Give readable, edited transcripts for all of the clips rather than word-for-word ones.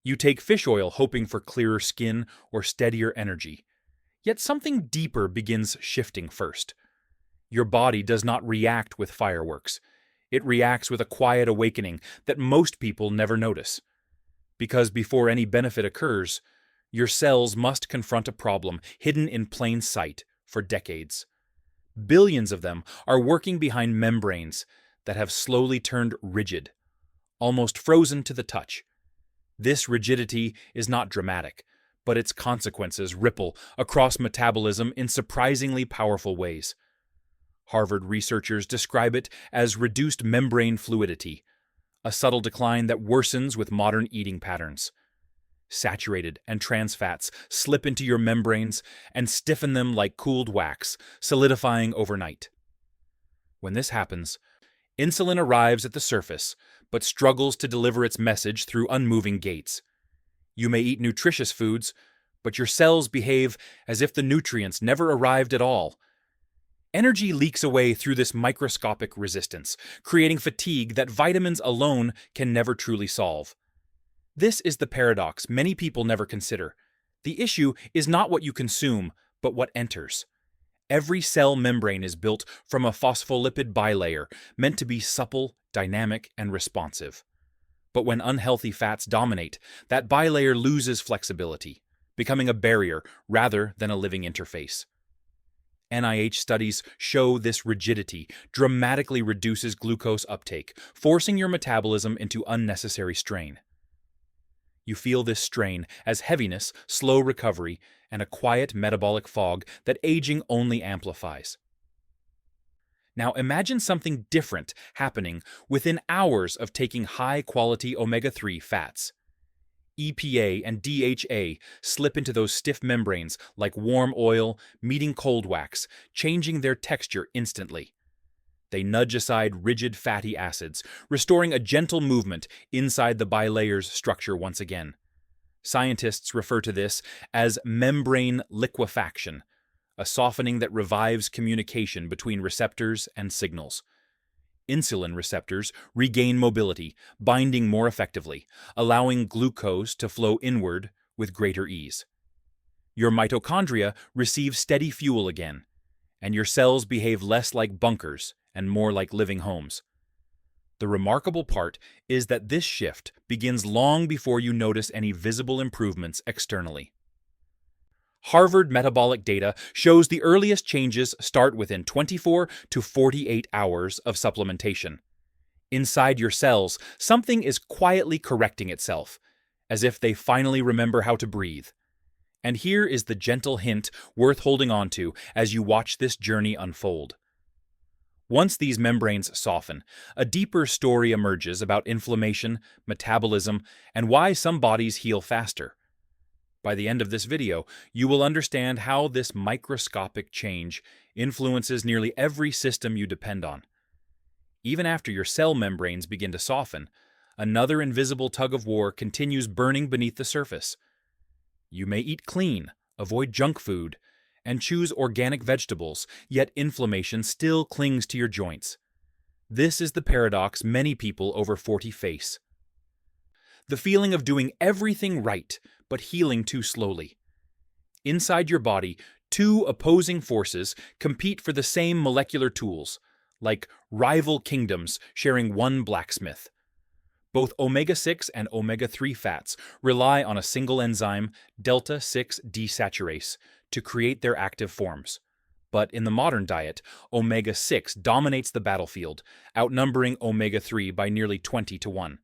You take fish oil hoping for clearer skin or steadier energy. Yet something deeper begins shifting first. Your body does not react with fireworks. It reacts with a quiet awakening that most people never notice. Because before any benefit occurs, your cells must confront a problem hidden in plain sight for decades. Billions of them are working behind membranes that have slowly turned rigid, almost frozen to the touch. This rigidity is not dramatic, but its consequences ripple across metabolism in surprisingly powerful ways. Harvard researchers describe it as reduced membrane fluidity, a subtle decline that worsens with modern eating patterns. Saturated and trans fats slip into your membranes and stiffen them like cooled wax, solidifying overnight. When this happens, insulin arrives at the surface, but struggles to deliver its message through unmoving gates. You may eat nutritious foods, but your cells behave as if the nutrients never arrived at all. Energy leaks away through this microscopic resistance, creating fatigue that vitamins alone can never truly solve. This is the paradox many people never consider. The issue is not what you consume, but what enters. Every cell membrane is built from a phospholipid bilayer, meant to be supple, dynamic, and responsive. But when unhealthy fats dominate, that bilayer loses flexibility, becoming a barrier rather than a living interface. NIH studies show this rigidity dramatically reduces glucose uptake, forcing your metabolism into unnecessary strain. You feel this strain as heaviness, slow recovery, and a quiet metabolic fog that aging only amplifies. Now imagine something different happening within hours of taking high-quality omega-3 fats. EPA and DHA slip into those stiff membranes like warm oil meeting cold wax, changing their texture instantly. They nudge aside rigid fatty acids, restoring a gentle movement inside the bilayer's structure once again. Scientists refer to this as membrane liquefaction, a softening that revives communication between receptors and signals. Insulin receptors regain mobility, binding more effectively, allowing glucose to flow inward with greater ease. Your mitochondria receive steady fuel again, and your cells behave less like bunkers and more like living homes. The remarkable part is that this shift begins long before you notice any visible improvements externally. Harvard metabolic data shows the earliest changes start within 24 to 48 hours of supplementation. Inside your cells, something is quietly correcting itself, as if they finally remember how to breathe. And here is the gentle hint worth holding on to as you watch this journey unfold. Once these membranes soften, a deeper story emerges about inflammation, metabolism, and why some bodies heal faster. By the end of this video, you will understand how this microscopic change influences nearly every system you depend on. Even after your cell membranes begin to soften, another invisible tug-of-war continues burning beneath the surface. You may eat clean, avoid junk food, and choose organic vegetables, yet inflammation still clings to your joints. This is the paradox many people over 40 face. The feeling of doing everything right, but healing too slowly. Inside your body, two opposing forces compete for the same molecular tools, like rival kingdoms sharing one blacksmith. Both omega-6 and omega-3 fats rely on a single enzyme, delta-6 desaturase, to create their active forms. But in the modern diet, omega-6 dominates the battlefield, outnumbering omega-3 by nearly 20 to 1.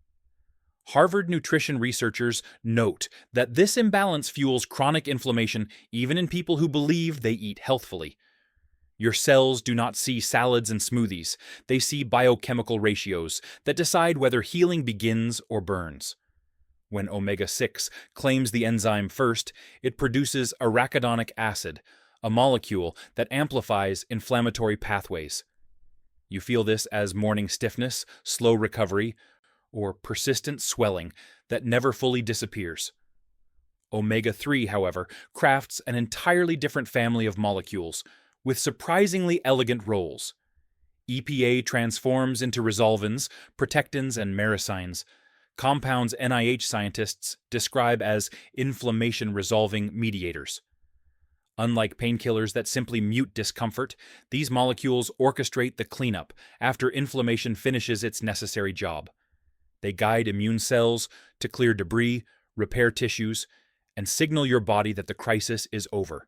Harvard nutrition researchers note that this imbalance fuels chronic inflammation even in people who believe they eat healthfully. Your cells do not see salads and smoothies, they see biochemical ratios that decide whether healing begins or burns. When omega-6 claims the enzyme first, it produces arachidonic acid, a molecule that amplifies inflammatory pathways. You feel this as morning stiffness, slow recovery, or persistent swelling that never fully disappears. Omega-3, however, crafts an entirely different family of molecules, with surprisingly elegant roles. EPA transforms into resolvins, protectins, and myrisines, compounds NIH scientists describe as inflammation-resolving mediators. Unlike painkillers that simply mute discomfort, these molecules orchestrate the cleanup after inflammation finishes its necessary job. They guide immune cells to clear debris, repair tissues, and signal your body that the crisis is over.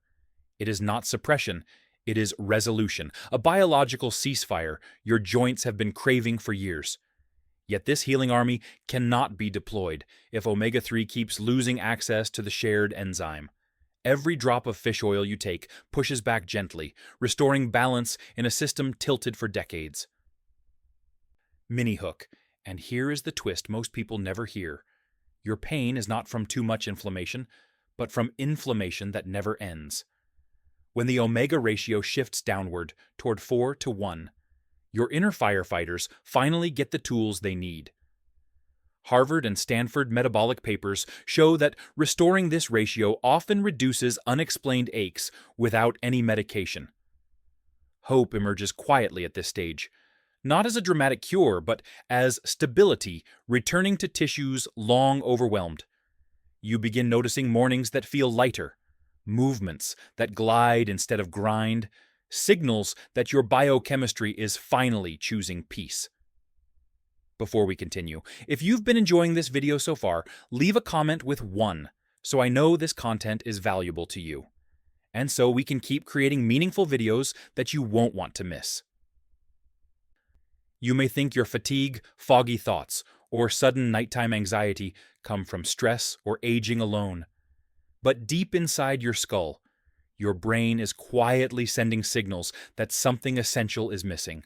It is not suppression, it is resolution, a biological ceasefire your joints have been craving for years. Yet this healing army cannot be deployed if omega-3 keeps losing access to the shared enzyme. Every drop of fish oil you take pushes back gently, restoring balance in a system tilted for decades. Mini hook, and here is the twist most people never hear. Your pain is not from too much inflammation, but from inflammation that never ends. When the omega ratio shifts downward toward 4:1, your inner firefighters finally get the tools they need. Harvard and Stanford metabolic papers show that restoring this ratio often reduces unexplained aches without any medication. Hope emerges quietly at this stage, not as a dramatic cure, but as stability returning to tissues long overwhelmed. You begin noticing mornings that feel lighter, movements that glide instead of grind, signals that your biochemistry is finally choosing peace. Before we continue, if you've been enjoying this video so far, leave a comment with 1, so I know this content is valuable to you. And so we can keep creating meaningful videos that you won't want to miss. You may think your fatigue, foggy thoughts, or sudden nighttime anxiety come from stress or aging alone. But deep inside your skull, your brain is quietly sending signals that something essential is missing.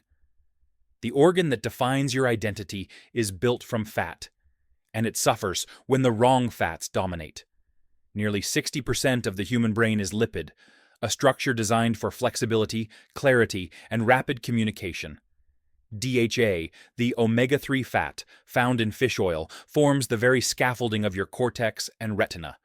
The organ that defines your identity is built from fat, and it suffers when the wrong fats dominate. Nearly 60% of the human brain is lipid, a structure designed for flexibility, clarity, and rapid communication. DHA, the omega-3 fat found in fish oil, forms the very scaffolding of your cortex and retina.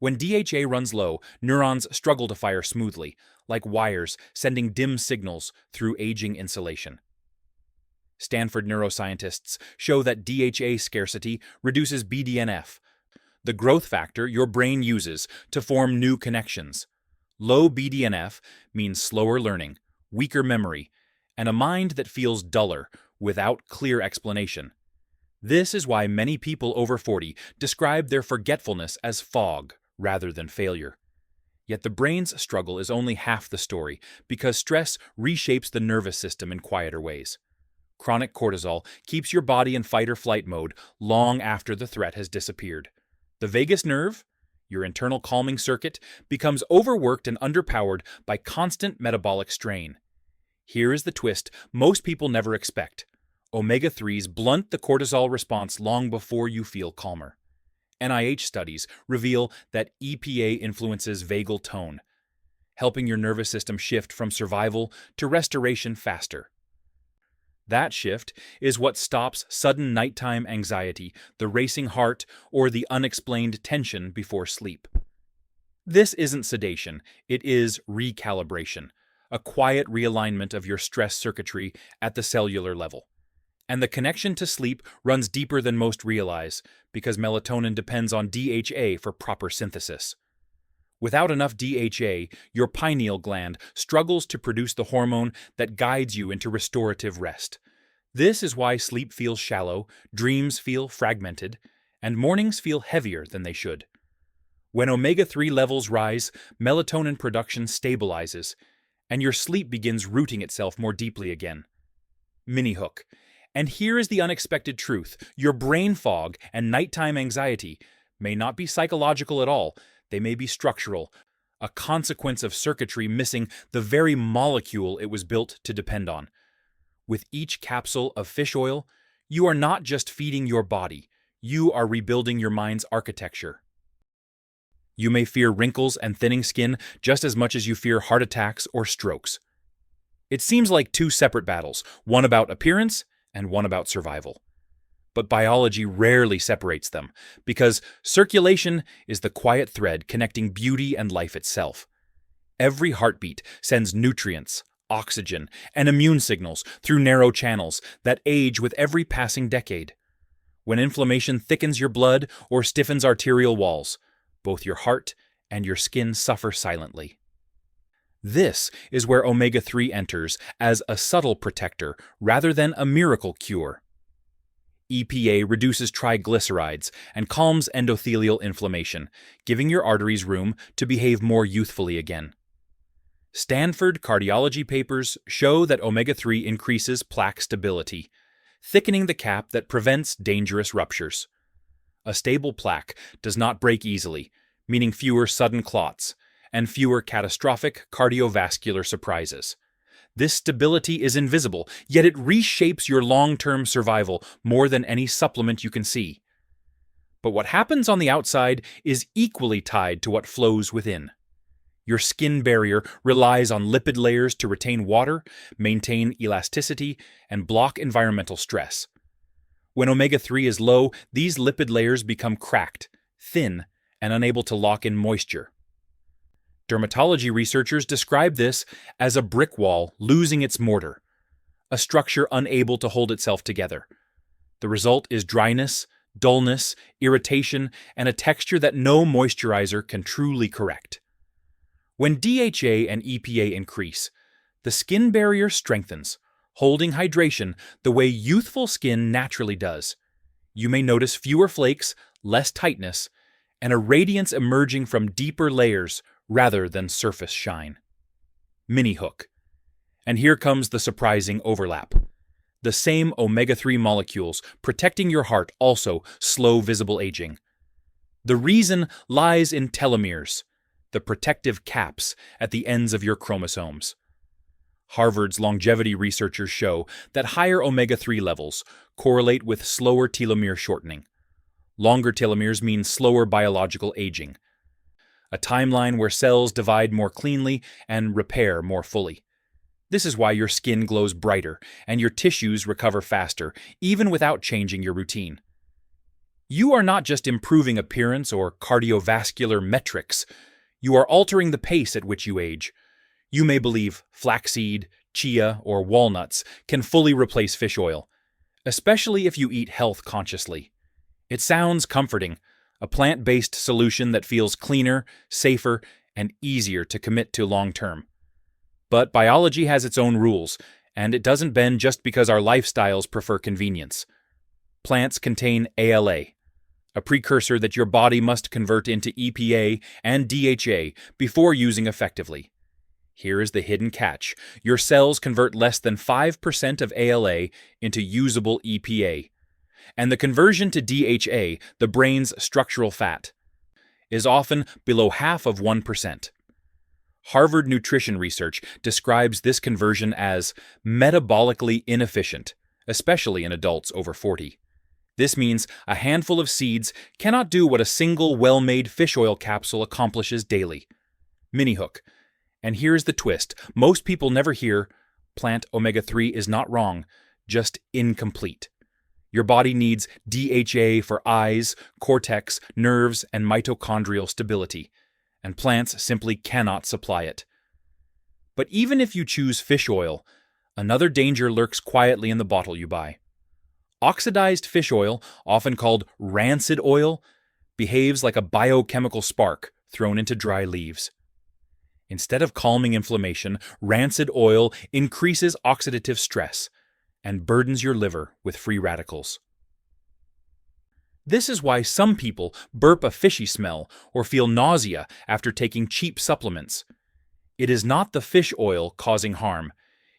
When DHA runs low, neurons struggle to fire smoothly, like wires sending dim signals through aging insulation. Stanford neuroscientists show that DHA scarcity reduces BDNF, the growth factor your brain uses to form new connections. Low BDNF means slower learning, weaker memory, and a mind that feels duller without clear explanation. This is why many people over 40 describe their forgetfulness as fog rather than failure. Yet the brain's struggle is only half the story, because stress reshapes the nervous system in quieter ways. Chronic cortisol keeps your body in fight-or-flight mode long after the threat has disappeared. The vagus nerve, your internal calming circuit, becomes overworked and underpowered by constant metabolic strain. Here is the twist most people never expect. Omega-3s blunt the cortisol response long before you feel calmer. NIH studies reveal that EPA influences vagal tone, helping your nervous system shift from survival to restoration faster. That shift is what stops sudden nighttime anxiety, the racing heart, or the unexplained tension before sleep. This isn't sedation, it is recalibration, a quiet realignment of your stress circuitry at the cellular level. And the connection to sleep runs deeper than most realize, because melatonin depends on DHA for proper synthesis. Without enough DHA, your pineal gland struggles to produce the hormone that guides you into restorative rest. This is why sleep feels shallow, dreams feel fragmented, and mornings feel heavier than they should. When omega-3 levels rise, melatonin production stabilizes, and your sleep begins rooting itself more deeply again. Mini hook. And here is the unexpected truth. Your brain fog and nighttime anxiety may not be psychological at all. They may be structural, a consequence of circuitry missing the very molecule it was built to depend on. With each capsule of fish oil, you are not just feeding your body, you are rebuilding your mind's architecture. You may fear wrinkles and thinning skin just as much as you fear heart attacks or strokes. It seems like two separate battles, one about appearance and one about survival. But biology rarely separates them, because circulation is the quiet thread connecting beauty and life itself. Every heartbeat sends nutrients, oxygen, and immune signals through narrow channels that age with every passing decade. when inflammation thickens your blood or stiffens arterial walls, both your heart and your skin suffer silently. This is where omega-3 enters as a subtle protector rather than a miracle cure. EPA reduces triglycerides and calms endothelial inflammation, giving your arteries room to behave more youthfully again. Stanford cardiology papers show that omega-3 increases plaque stability, thickening the cap that prevents dangerous ruptures. A stable plaque does not break easily, meaning fewer sudden clots and fewer catastrophic cardiovascular surprises. This stability is invisible, yet it reshapes your long-term survival more than any supplement you can see. But what happens on the outside is equally tied to what flows within. Your skin barrier relies on lipid layers to retain water, maintain elasticity, and block environmental stress. When omega-3 is low, these lipid layers become cracked, thin, and unable to lock in moisture. Dermatology researchers describe this as a brick wall losing its mortar, a structure unable to hold itself together. The result is dryness, dullness, irritation, and a texture that no moisturizer can truly correct. When DHA and EPA increase, the skin barrier strengthens, holding hydration the way youthful skin naturally does. You may notice fewer flakes, less tightness, and a radiance emerging from deeper layers rather than surface shine. Mini hook. And here comes the surprising overlap. The same omega-3 molecules protecting your heart also slow visible aging. The reason lies in telomeres, the protective caps at the ends of your chromosomes. Harvard's longevity researchers show that higher omega-3 levels correlate with slower telomere shortening. Longer telomeres mean slower biological aging, a timeline where cells divide more cleanly and repair more fully. This is why your skin glows brighter and your tissues recover faster, even without changing your routine. You are not just improving appearance or cardiovascular metrics, you are altering the pace at which you age. You may believe flaxseed, chia, or walnuts can fully replace fish oil, especially if you eat health consciously. It sounds comforting, a plant-based solution that feels cleaner, safer, and easier to commit to long-term. But biology has its own rules, and it doesn't bend just because our lifestyles prefer convenience. Plants contain ALA, a precursor that your body must convert into EPA and DHA before using effectively. Here is the hidden catch. Your cells convert less than 5% of ALA into usable EPA. And the conversion to DHA, the brain's structural fat, is often below half of 1%. Harvard nutrition research describes this conversion as metabolically inefficient, especially in adults over 40. This means a handful of seeds cannot do what a single well-made fish oil capsule accomplishes daily. Mini hook. And here's the twist. Most people never hear, plant omega-3 is not wrong, just incomplete. Your body needs DHA for eyes, cortex, nerves, and mitochondrial stability, and plants simply cannot supply it. But even if you choose fish oil, another danger lurks quietly in the bottle you buy. Oxidized fish oil, often called rancid oil, behaves like a biochemical spark thrown into dry leaves. Instead of calming inflammation, rancid oil increases oxidative stress and burdens your liver with free radicals. This is why some people burp a fishy smell or feel nausea after taking cheap supplements. It is not the fish oil causing harm.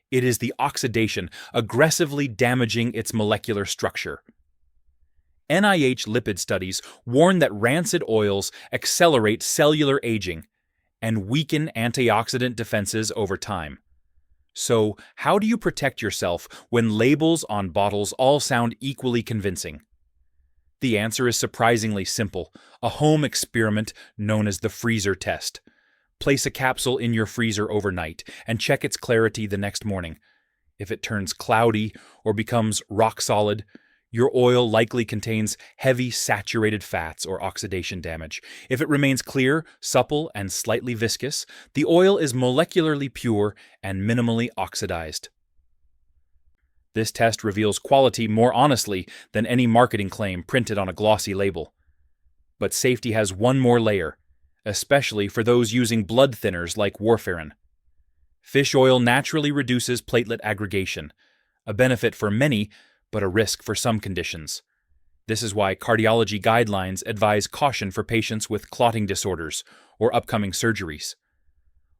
It is the oxidation aggressively damaging its molecular structure. NIH lipid studies warn that rancid oils accelerate cellular aging and weaken antioxidant defenses over time. So, how do you protect yourself when labels on bottles all sound equally convincing? The answer is surprisingly simple, a home experiment known as the freezer test. Place a capsule in your freezer overnight and check its clarity the next morning. If it turns cloudy or becomes rock solid, your oil likely contains heavy saturated fats or oxidation damage. If it remains clear, supple, and slightly viscous, the oil is molecularly pure and minimally oxidized. This test reveals quality more honestly than any marketing claim printed on a glossy label. But safety has one more layer, especially for those using blood thinners like warfarin. Fish oil naturally reduces platelet aggregation, a benefit for many, but a risk for some conditions. This is why cardiology guidelines advise caution for patients with clotting disorders or upcoming surgeries.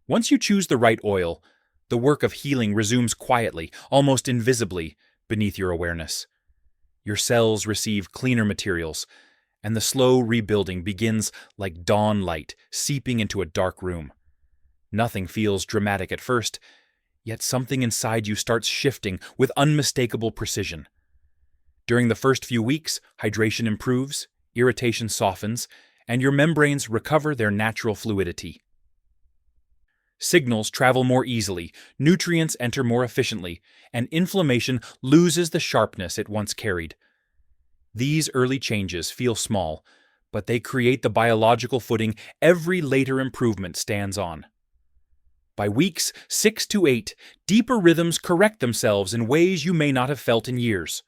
Once you choose the right oil, the work of healing resumes quietly, almost invisibly, beneath your awareness. Your cells receive cleaner materials, and the slow rebuilding begins like dawn light seeping into a dark room. Nothing feels dramatic at first, yet something inside you starts shifting with unmistakable precision. During the first few weeks, hydration improves, irritation softens, and your membranes recover their natural fluidity. Signals travel more easily, nutrients enter more efficiently, and inflammation loses the sharpness it once carried. These early changes feel small, but they create the biological footing every later improvement stands on. By weeks 6 to 8, deeper rhythms correct themselves in ways you may not have felt in years.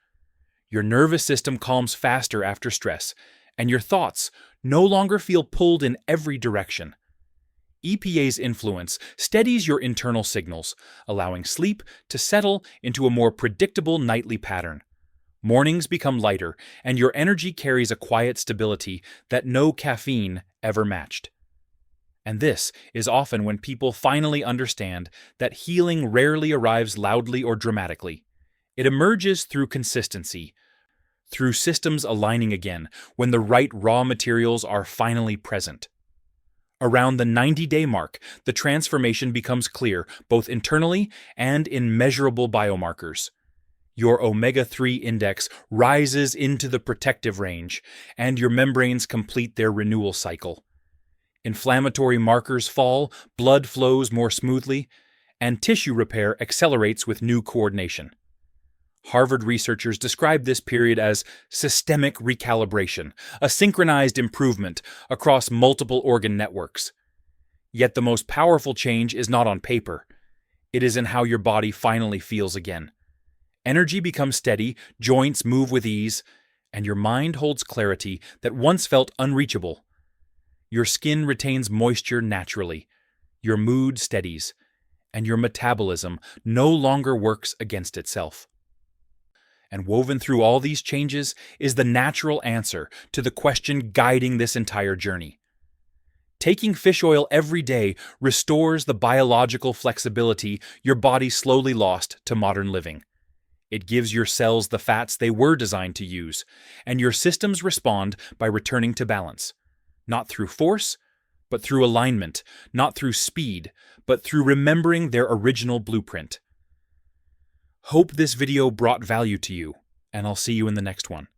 Your nervous system calms faster after stress, and your thoughts no longer feel pulled in every direction. EPA's influence steadies your internal signals, allowing sleep to settle into a more predictable nightly pattern. Mornings become lighter, and your energy carries a quiet stability that no caffeine ever matched. And this is often when people finally understand that healing rarely arrives loudly or dramatically. It emerges through consistency, through systems aligning again when the right raw materials are finally present. Around the 90-day mark, the transformation becomes clear, both internally and in measurable biomarkers. Your omega-3 index rises into the protective range, and your membranes complete their renewal cycle. Inflammatory markers fall, blood flows more smoothly, and tissue repair accelerates with new coordination. Harvard researchers describe this period as systemic recalibration, a synchronized improvement across multiple organ networks. Yet the most powerful change is not on paper. It is in how your body finally feels again. Energy becomes steady, joints move with ease, and your mind holds clarity that once felt unreachable. Your skin retains moisture naturally, your mood steadies, and your metabolism no longer works against itself. And woven through all these changes is the natural answer to the question guiding this entire journey. Taking fish oil every day restores the biological flexibility your body slowly lost to modern living. It gives your cells the fats they were designed to use, and your systems respond by returning to balance. Not through force, but through alignment, not through speed, but through remembering their original blueprint. Hope this video brought value to you, and I'll see you in the next one.